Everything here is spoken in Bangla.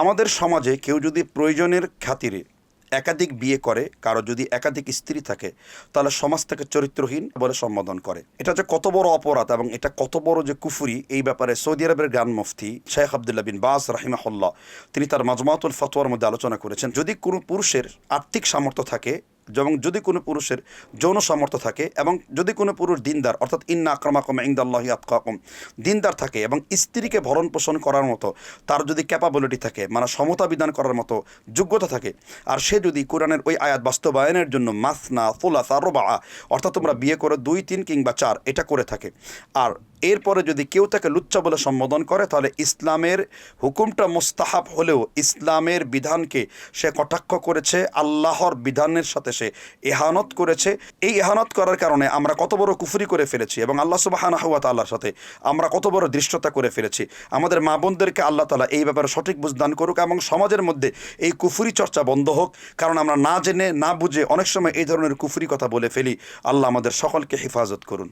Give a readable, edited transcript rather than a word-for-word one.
আমাদের সমাজে কেউ যদি প্রয়োজনের খাতিরে একাধিক বিয়ে করে, কারো যদি একাধিক স্ত্রী থাকে, তাহলে সমাজ থেকে চরিত্রহীন বলে সম্বোধন করে। এটা যে কত বড় অপরাধ এবং এটা কত বড় যে কুফরি, এই ব্যাপারে সৌদি আরবের গ্রান্ড মুফতি শেখ আবদুল্লাহ বিন বাজ রাহিমাহুল্লাহ তিনি তার মাজমুআতুল ফাতওয়ার মধ্যে আলোচনা করেছেন। যদি কোনো পুরুষের আর্থিক সামর্থ্য থাকে এবং যদি কোনো পুরুষের যৌন সামর্থ্য থাকে এবং যদি কোনো পুরুষ দিনদার, অর্থাৎ ইন্না আকরামাকুম ইনদাল্লাহি আতকাকুম, দিনদার থাকে এবং স্ত্রীকে ভরণ পোষণ করার মতো তার যদি ক্যাপাবিলিটি থাকে, মানে সমতা বিধান করার মতো যোগ্যতা থাকে, আর সে যদি কোরআনের ওই আয়াত বাস্তবায়নের জন্য মাসনা সুলাসা রুবা, অর্থাৎ তোমরা বিয়ে করে 2, 3 কিংবা 4 এটা করে থাকে, আর এরপরে যদি কেউ তাকে লুচ্চা বলে সম্বোধন করে, তাহলে ইসলামের হুকুমটা মুস্তাহাব হলেও ইসলামের বিধানকে সে কটাক্ষ করেছে, আল্লাহর বিধানের সাথে সে ইহানত করেছে। এই ইহানত করার কারণে আমরা কত বড় কুফরি করে ফেলেছি এবং আল্লাহ সুবহানাহু ওয়া তাআলার সাথে আমরা কত বড় দৃষ্টতা করে ফেলেছি। আমাদের মা বোনদেরকে আল্লাহ তাআলা এই ব্যাপারে সঠিক বুঝ দান করুক এবং সমাজের মধ্যে এই কুফরি চর্চা বন্ধ হোক, কারণ আমরা না জেনে না বুঝে অনেক সময় এই ধরনের কুফরি কথা বলে ফেলি। আল্লাহ আমাদের সকলকে হেফাজত করুন।